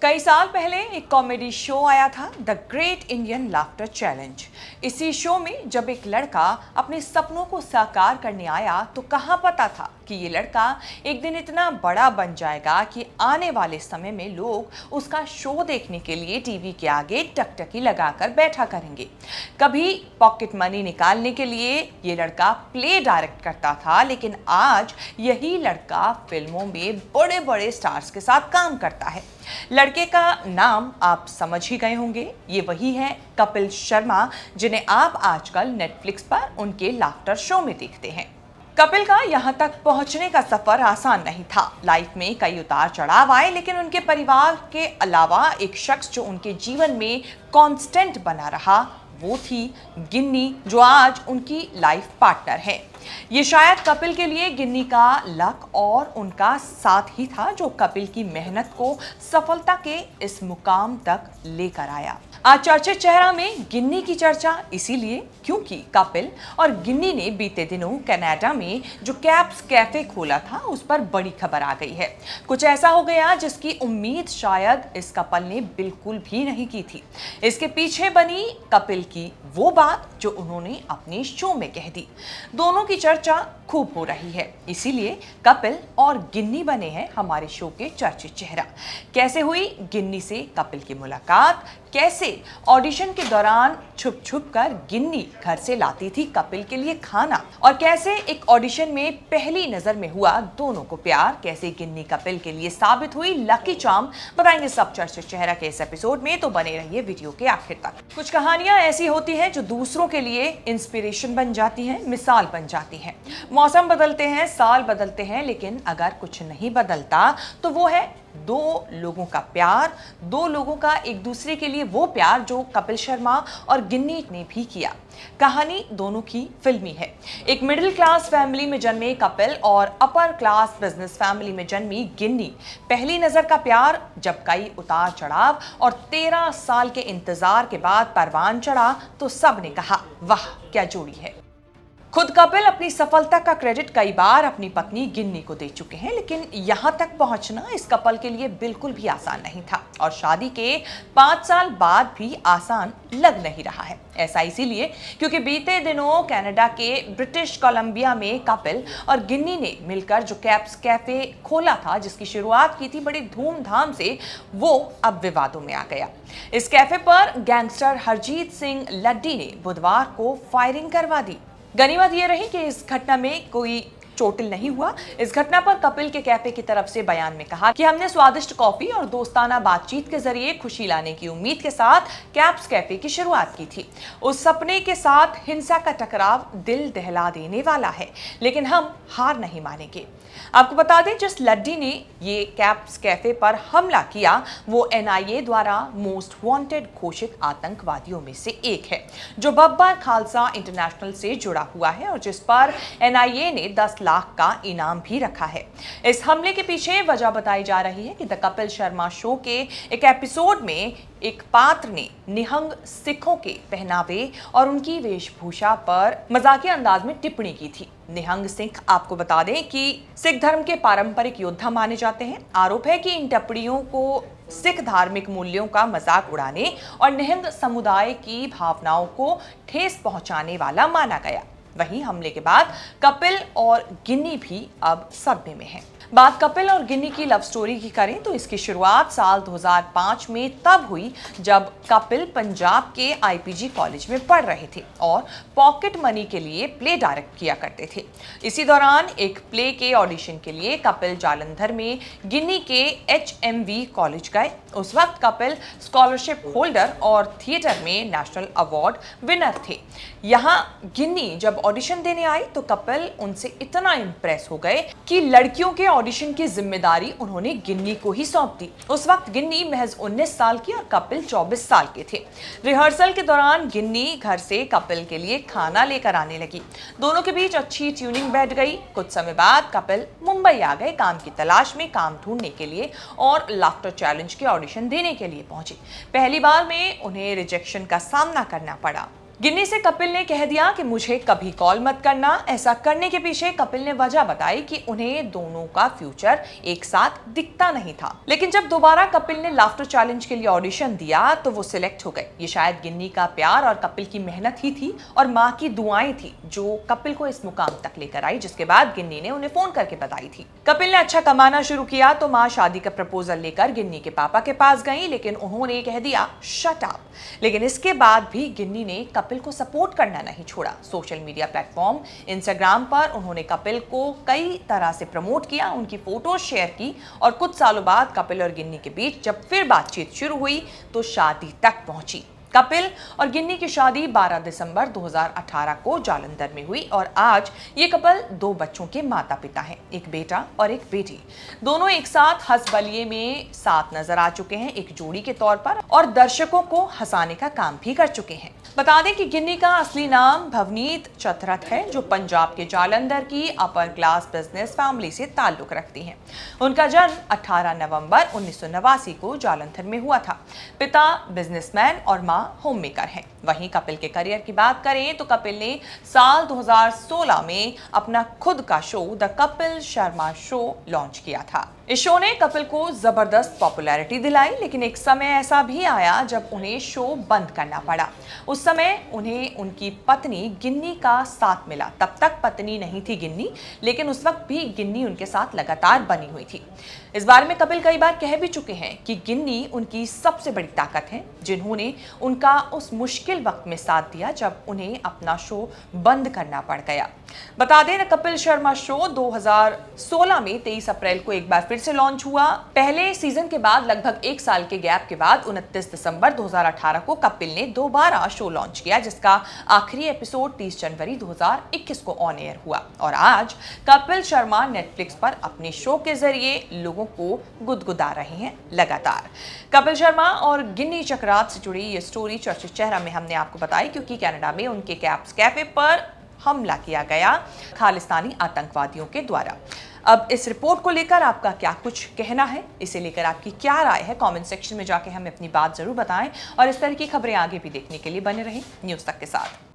कई साल पहले एक कॉमेडी शो आया था, the great Indian laughter challenge. इसी शो में जब एक लड़का अपने सपनों को साकार करने आया तो कहाँ पता था कि ये लड़का एक दिन इतना बड़ा बन जाएगा कि आने वाले समय में लोग उसका शो देखने के लिए टीवी के आगे टकटकी लगाकर बैठा करेंगे। कभी पॉकेट मनी निकालने के लिए ये लड़का प्ले डायरेक्ट करता था, लेकिन आज यही लड़का फिल्मों में बड़े बड़े स्टार्स के साथ काम करता है। लड़के का नाम आप समझ ही गए होंगे, ये वही है कपिल शर्मा, जिन्हें आप आजकल नेटफ्लिक्स पर उनके लाफ्टर शो में देखते हैं। कपिल का यहाँ तक पहुँचने का सफर आसान नहीं था। लाइफ में कई उतार चढ़ाव आए, लेकिन उनके परिवार के अलावा एक शख्स जो उनके जीवन में कांस्टेंट बना रहा वो थी गिन्नी, जो आज उनकी लाइफ पार्टनर है। ये शायद कपिल के लिए गिन्नी का लक और उनका साथ ही था जो कपिल की मेहनत को सफलता के इस मुकाम तक लेकर आया। आज चर्चित चेहरा में गिन्नी की चर्चा इसीलिए क्योंकि कपिल और गिन्नी ने बीते दिनों कनाडा में जो कैप्स कैफे खोला था उस पर बड़ी खबर आ गई है। कुछ ऐसा हो गया जिसकी उम्मीद शायद इस कपल ने बिल्कुल भी नहीं की थी। इसके पीछे बनी कपिल की वो बात जो उन्होंने अपने शो में कह दी। दोनों की चर्चा खूब हो रही है, इसीलिए कपिल और गिन्नी बने हैं हमारे शो के चर्चित चेहरा। कैसे हुई गिन्नी से कपिल की मुलाकात, कैसे ऑडिशन के दौरान छुप छुप कर गिन्नी घर से लाती थी कपिल के लिए खाना, और कैसे एक ऑडिशन में पहली नजर में हुआ दोनों को प्यार, कैसे गिन्नी कपिल के लिए साबित हुई लकी चार्म, बताएंगे सब चर्चित चेहरा के इस एपिसोड में। तो बने रहिए वीडियो के आखिर तक। कुछ कहानियां ऐसी होती हैं जो दूसरों के लिए इंस्पिरेशन बन जाती हैं, मिसाल बन जाती हैं। मौसम बदलते हैं, साल बदलते हैं, लेकिन अगर कुछ नहीं बदलता तो वो है दो लोगों का प्यार, दो लोगों का एक दूसरे के लिए वो प्यार जो कपिल शर्मा और गिन्नी ने भी किया। कहानी दोनों की फिल्मी है। एक मिडिल क्लास फैमिली में जन्मे कपिल और अपर क्लास बिजनेस फैमिली में जन्मी गिन्नी। पहली नजर का प्यार, जब कई उतार चढ़ाव और 13 साल के इंतजार के बाद परवान चढ़ा तो सबने कहा वाह क्या जोड़ी है। खुद कपिल अपनी सफलता का क्रेडिट कई बार अपनी पत्नी गिन्नी को दे चुके हैं, लेकिन यहां तक पहुंचना इस कपल के लिए बिल्कुल भी आसान नहीं था और शादी के 5 साल बाद भी आसान लग नहीं रहा है। ऐसा इसीलिए क्योंकि बीते दिनों कनाडा के ब्रिटिश कोलंबिया में कपिल और गिन्नी ने मिलकर जो कैप्स कैफे खोला था, जिसकी शुरुआत की थी बड़ी धूमधाम से, वो अब विवादों में आ गया। इस कैफे पर गैंगस्टर हरजीत सिंह लड्डी ने बुधवार को फायरिंग करवा दी। गनीमत ये रही कि इस घटना में कोई चोटिल नहीं हुआ। इस घटना पर कपिल के कैफे की तरफ से बयान में कहा कि हमने स्वादिष्ट कॉफी और दोस्ताना बातचीत के जरिए खुशी लाने की उम्मीद के साथ कैप्स कैफे की शुरुआत की थी। उस सपने के साथ हिंसा का टकराव दिल दहला देने वाला है, लेकिन हम हार नहीं मानेंगे। आपको बता दें, जिस लड्डी ने ये कैप्स कैफे पर हमला किया वो एनआईए द्वारा मोस्ट वांटेड घोषित आतंकवादियों में से एक है, जो बब्बर खालसा इंटरनेशनल से जुड़ा हुआ है और जिस पर एनआईए ने 10 लाख का इनाम भी रखा है। इस हमले के पीछे वजह बताई जा रही है कि द कपिल शर्मा शो के एक एपिसोड में एक पात्र ने निहंग सिखों के पहनावे और उनकी वेशभूषा पर मजाकिया अंदाज में टिप्पणी की थी। निहंग सिख, आपको बता दें कि सिख धर्म के पारंपरिक योद्धा माने जाते हैं। आरोप है कि इन टिप्पणियों को सिख धार्मिक मूल्यों का मजाक उड़ाने और निहंग समुदाय की भावनाओं को ठेस पहुंचाने वाला माना गया। वहीं हमले के बाद कपिल और गिन्नी भी अब सदमे में हैं। बात कपिल और गिन्नी की लव स्टोरी की करें तो इसकी शुरुआत साल 2005 में तब हुई जब कपिल पंजाब के आईपीजी कॉलेज में पढ़ रहे थे और पॉकेट मनी के लिए प्ले डायरेक्ट किया करते थे। इसी दौरान एक प्ले के ऑडिशन के लिए कपिल जालंधर में गिन्नी के HMV कॉलेज गए। उस वक्त कपिल स्कॉलरशिप होल्डर और थिएटर में नेशनल अवार्ड विनर थे। यहाँ गिन्नी जब ऑडिशन देने आई तो कपिल उनसे इतना इम्प्रेस हो गए कि लड़कियों के ऑडिशन की जिम्मेदारी उन्होंने गिन्नी को ही सौंप दी। उस वक्त गिन्नी महज 19 साल की और कपिल 24 साल के थे। रिहर्सल के दौरान गिन्नी घर से कपिल के लिए खाना लेकर आने लगी। दोनों के बीच अच्छी ट्यूनिंग बैठ गई। कुछ समय बाद कपिल मुंबई आ गए काम की तलाश में, काम ढूंढने के लिए और लाफ्टर चैलेंज के ऑडिशन देने के लिए पहुंचे। पहली बार में उन्हें रिजेक्शन का सामना करना पड़ा। गिन्नी से कपिल ने कह दिया कि मुझे कभी कॉल मत करना। ऐसा करने के पीछे कपिल ने वजह बताई कि उन्हें दोनों का फ्यूचर एक साथ दिखता नहीं था। लेकिन जब दोबारा कपिल ने लाफ्टर चैलेंज के लिए ऑडिशन दिया तो वो सिलेक्ट हो गए। ये शायद गिन्नी का प्यार और कपिल की मेहनत ही थी और माँ की दुआएं थी जो कपिल को इस मुकाम तक लेकर आई, जिसके बाद गिन्नी ने उन्हें फोन करके बताई थी। कपिल ने अच्छा कमाना शुरू किया तो माँ शादी का प्रपोजल लेकर गिन्नी के पापा के पास गई, लेकिन उन्होंने कह दिया शट अप। लेकिन इसके बाद भी गिन्नी ने कपिल को सपोर्ट करना नहीं छोड़ा। सोशल मीडिया प्लेटफॉर्म इंस्टाग्राम पर उन्होंने कपिल को कई तरह से प्रमोट किया, उनकी फोटोज शेयर की और कुछ सालों बाद कपिल और गिन्नी के बीच जब फिर बातचीत शुरू हुई तो शादी तक पहुंची। कपिल और गिन्नी की शादी 12 दिसंबर 2018 को जालंधर में हुई और आज ये कपल 2 बच्चों के माता पिता हैं, एक बेटा और एक बेटी। दोनों एक साथ हंस-बलिए में साथ नजर आ चुके हैं एक जोड़ी के तौर पर और दर्शकों को हंसाने का काम भी कर चुके हैं। बता दें कि गिन्नी का असली नाम भवनीत चतरथ है, जो पंजाब के जालंधर की अपर क्लास बिजनेस फैमिली से ताल्लुक रखती हैं। उनका जन्म 18 नवंबर 1989 को जालंधर में हुआ था। पिता बिजनेसमैन और मां होम मेकर हैं। वहीं कपिल के करियर की बात करें तो कपिल ने साल 2016 में अपना खुद का show the Kapil Sharma show launch किया था। इस शो ने कपिल को जबरदस्त पॉपुलैरिटी दिलाई, लेकिन एक समय ऐसा भी आया जब उन्हें शो बंद करना पड़ा। उस समय उन्हें उनकी पत्नी गिन्नी का साथ मिला। तब तक पत्नी नहीं थी गिन्नी, लेकिन उस वक्त भी गिन्नी उनके साथ लगातार बनी हुई थी। इस बारे में कपिल कई बार कह भी चुके हैं कि गिन्नी उनकी सबसे बड़ी ताकत है, जिन्होंने उनका उस मुश्किल वक्त में साथ दिया जब उन्हें अपना शो बंद करना पड़ गया। बता दें, कपिल शर्मा शो 2016 में 23 अप्रैल को एक बार फिर से लॉन्च हुआ। पहले सीजन के बाद लगभग 1 साल के गैप के बाद 29 दिसंबर 2018 को कपिल ने दोबारा शो लॉन्च किया, जिसका आखिरी एपिसोड 30 जनवरी 2021 को ऑन एयर हुआ। और आज कपिल शर्मा नेटफ्लिक्स पर अपने शो के जरिए लोगों को गुदगुदा रहे हैं लगातार। कपिल शर्मा और गिन्नी चक्रात से जुड़ी ये स्टोरी चर्चित चेहरा में हमने आपको बताई, क्योंकि कनाडा में उनके कैप्स कैफे पर हमला किया गया खालिस्तानी आतंकवादियों के द्वारा। अब इस रिपोर्ट को लेकर आपका क्या कुछ कहना है, इसे लेकर आपकी क्या राय है, कमेंट सेक्शन में जाके हमें अपनी बात जरूर बताएं और इस तरह की खबरें आगे भी देखने के लिए बने रहें न्यूज़ तक के साथ।